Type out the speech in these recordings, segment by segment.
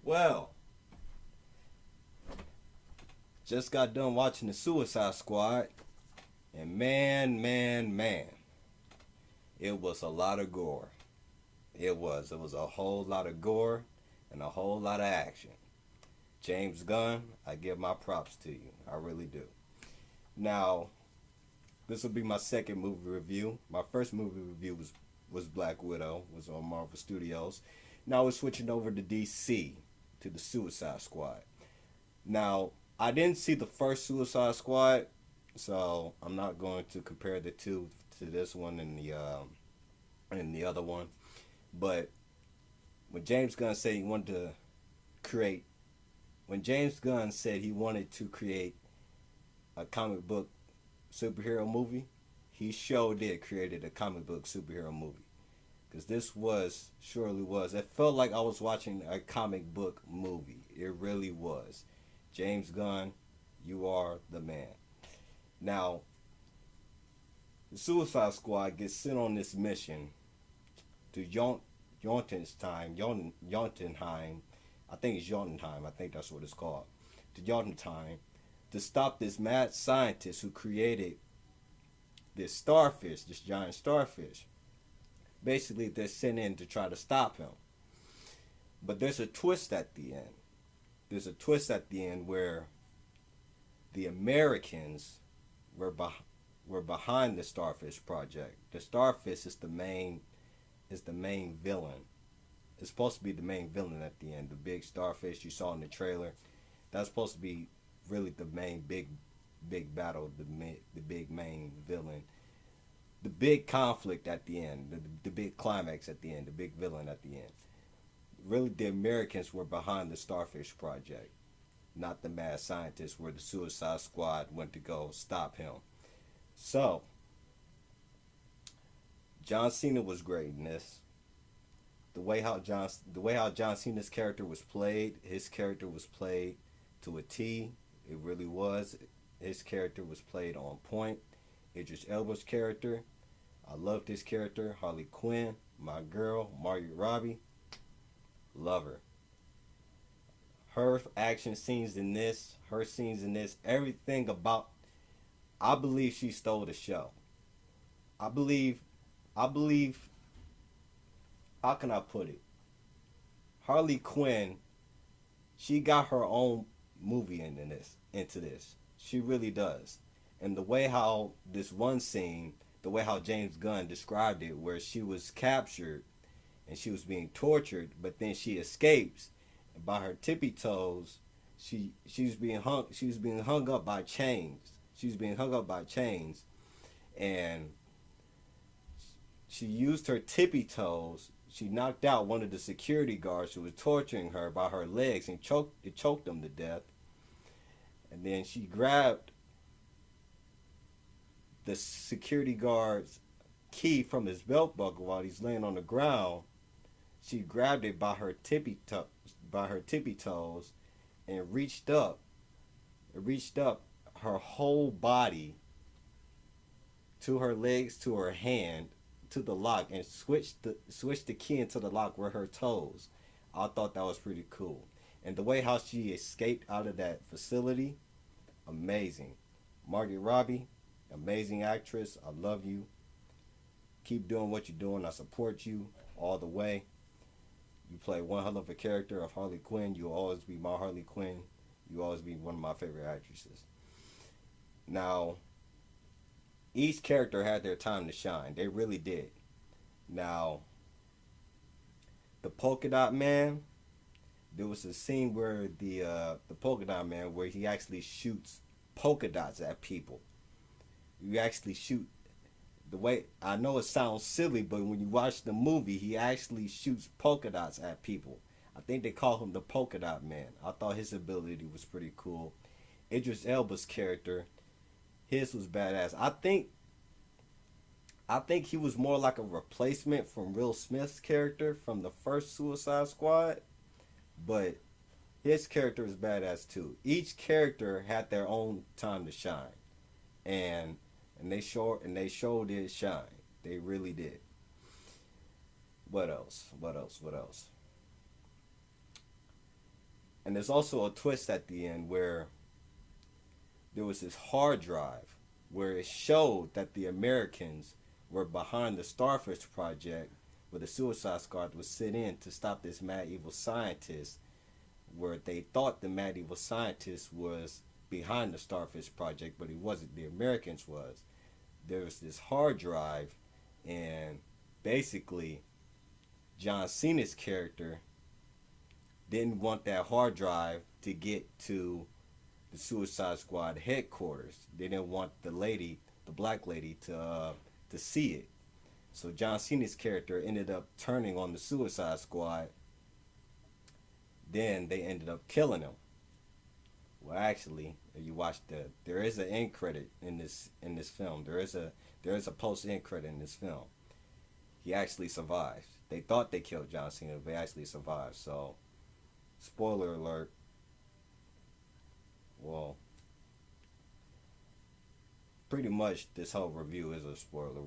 Well, just got done watching the Suicide Squad, and man, it was a lot of gore. It was a whole lot of gore and a whole lot of action. James Gunn, I give my props to you. I really do. Now, this will be my second movie review. My first movie review was Black Widow, was on Marvel Studios. Now we're switching over to DC, to the Suicide Squad. Now, I didn't see the first Suicide Squad, so I'm not going to compare the two to this one and the other one. But when James Gunn said he wanted to create, when James Gunn said he wanted to create a comic book superhero movie, he sure did created a comic book superhero movie. Because this was, surely was, it felt like I was watching a comic book movie. It really was. James Gunn, you are the man. Now, the Suicide Squad gets sent on this mission to Jotunheim. I think it's Jotunheim. I think that's what it's called. To Jotunheim to stop this mad scientist who created this starfish, this giant starfish. Basically, they're sent in to try to stop him. But there's a twist at the end. There's a twist at the end where the Americans were were behind the Starfish project. The Starfish is the main villain. It's supposed to be the main villain at the end. The big starfish you saw in the trailer. That's supposed to be really the main big battle. The big main villain. The big conflict at the end. The big climax at the end. The big villain at the end. Really, the Americans were behind the Starfish project, not the mad scientist where the Suicide Squad went to go stop him. So, John Cena was great in this. The way how John Cena's character was played, his character was played to a T. It really was. His character was played on point. Idris Elba's character, I loved his character. Harley Quinn, my girl, Margaret Robbie, love her. Her action scenes in this, her scenes in this, everything about. I believe she stole the show. I believe. I believe. How can I put it? Harley Quinn, she got her own movie into this. She really does. And the way how this one scene, the way how James Gunn described it, where she was captured and she was being tortured, but then she escapes and by her tippy toes. She was being hung. She was being hung up by chains. She was being hung up by chains, and she used her tippy toes. She knocked out one of the security guards who was torturing her by her legs and choked him to death. And then she grabbed the security guard's key from his belt buckle while he's laying on the ground. She grabbed it by her tippy toes, and reached up her whole body to her legs to her hand to the lock and switched the key into the lock with her toes. I thought that was pretty cool. And the way how she escaped out of that facility, amazing. Margaret Robbie, amazing actress. I love you. Keep doing what you're doing. I support you all the way. You play one hell of a character of Harley Quinn. You'll always be my Harley Quinn. You'll always be one of my favorite actresses. Now, each character had their time to shine. They really did. Now, the Polka Dot Man, there was a scene where the Polka Dot Man where he actually shoots polka dots at people. You actually shoot the way I know it sounds silly, but when you watch the movie, he actually shoots polka dots at people. I think they call him the Polka Dot Man. I thought his ability was pretty cool. Idris Elba's character, his was badass. I think he was more like a replacement from Will Smith's character from the first Suicide Squad, but his character is badass too. Each character had their own time to shine, and they showed it shine. They really did. What else? What else? What else? And there's also a twist at the end where there was this hard drive where it showed that the Americans were behind the Starfish project, where the Suicide Squad was sent in to stop this mad evil scientist, where they thought the mad evil scientist was behind the Starfish project, but he wasn't. The Americans was. There was this hard drive, and basically John Cena's character didn't want that hard drive to get to the Suicide Squad headquarters. They didn't want the lady, the black lady, to see it. So John Cena's character ended up turning on the Suicide Squad. Then they ended up killing him. Well, actually, if you watch there is an end credit in this film. There is a post end credit in this film. He actually survived. They thought they killed John Cena, but he actually survived. So, spoiler alert. Well, pretty much this whole review is a spoiler.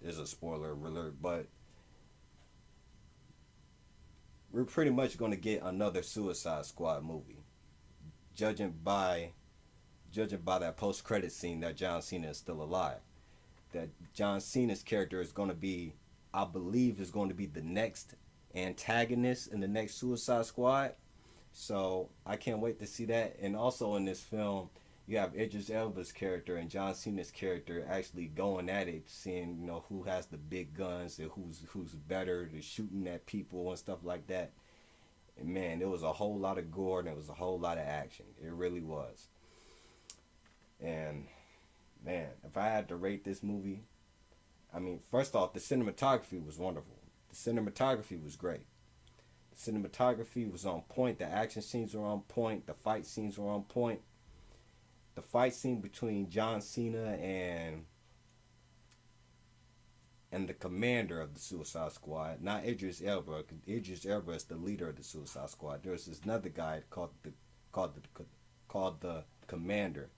Is a spoiler alert, but we're pretty much going to get another Suicide Squad movie, judging by judging by that post credit scene that John Cena is still alive. That John Cena's character is going to be, I believe, is going to be the next antagonist in the next Suicide Squad. So I can't wait to see that. And also in this film, you have Idris Elba's character and John Cena's character actually going at it, seeing who has the big guns and who's better to shooting at people and stuff like that. And man, there was a whole lot of gore and there was a whole lot of action. It really was. And man, if I had to rate this movie, I mean, first off, the cinematography was wonderful. The cinematography was great. The cinematography was on point. The action scenes were on point. The fight scenes were on point. The fight scene between John Cena and the commander of the Suicide Squad, not Idris Elba. Idris Elba is the leader of the Suicide Squad. There's this another guy called the commander.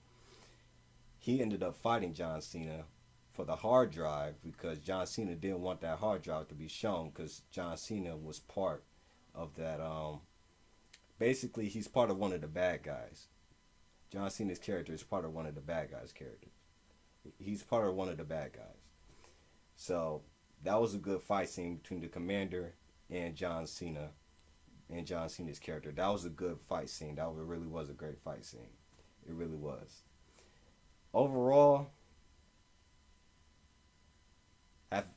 He ended up fighting John Cena for the hard drive because John Cena didn't want that hard drive to be shown because John Cena was part of that. Basically, he's part of one of the bad guys. John Cena's character is part of one of the bad guys' characters. He's part of one of the bad guys. So that was a good fight scene between the commander and John Cena and John Cena's character. That was a good fight scene. That really was a great fight scene. It really was. Overall,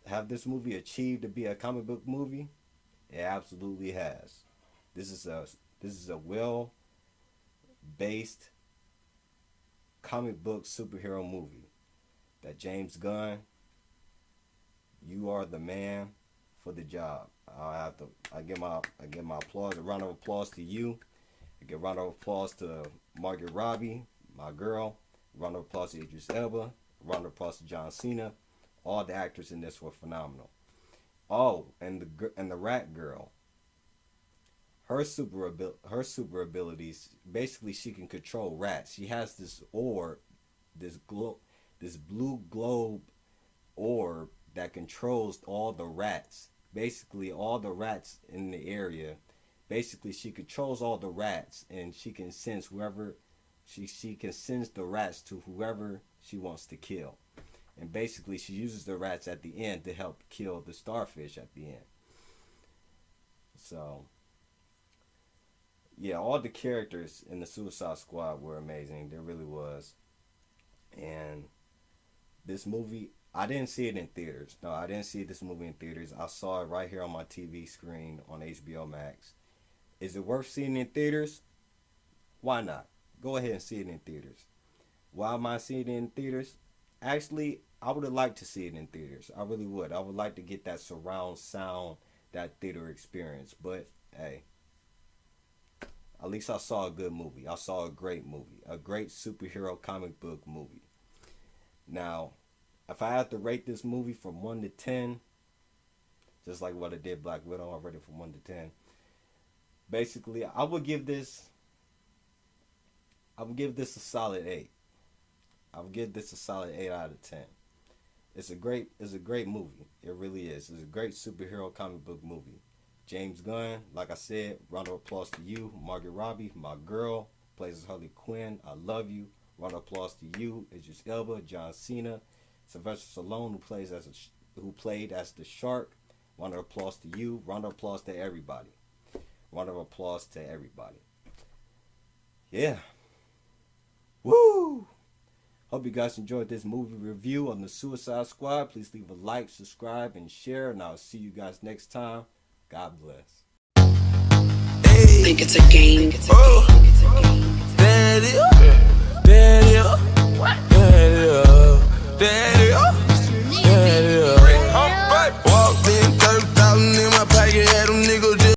have this movie achieved to be a comic book movie? It absolutely has. This is a well based comic book superhero movie that James Gunn, you are the man for the job. I give my applause, a round of applause to you. I give a round of applause to Margaret Robbie, my girl. A round of applause to Idris Elba. A round of applause to John Cena. All the actors in this were phenomenal. Oh, and the Rat Girl. Her super abilities, basically she can control rats. She has this orb, this blue globe orb that controls all the rats. Basically all the rats in the area. Basically she controls all the rats and she can sense whoever she can sense the rats to whoever she wants to kill. And basically she uses the rats at the end to help kill the starfish at the end. So yeah, all the characters in the Suicide Squad were amazing. There really was. And this movie, I didn't see it in theaters. No, I didn't see this movie in theaters. I saw it right here on my TV screen on HBO Max. Is it worth seeing in theaters? Why not? Go ahead and see it in theaters. Why am I seeing it in theaters? Actually, I would have liked to see it in theaters. I really would. I would like to get that surround sound, that theater experience. But hey, at least I saw a good movie. I saw a great movie. A great superhero comic book movie. Now, if I had to rate this movie from 1 to 10, just like what I did Black Widow, I rated it from 1 to 10. Basically, I would give this a solid 8. I would give this a solid 8 out of 10. It's a great movie. It really is. It's a great superhero comic book movie. James Gunn, like I said, round of applause to you. Margaret Robbie, my girl, plays as Harley Quinn. I love you. Round of applause to you. Idris Elba, John Cena, Sylvester Stallone, who played as the Shark. Round of applause to you. Round of applause to everybody. Round of applause to everybody. Yeah. Woo! Hope you guys enjoyed this movie review on the Suicide Squad. Please leave a like, subscribe, and share. And I'll see you guys next time. God bless. Think it's a game.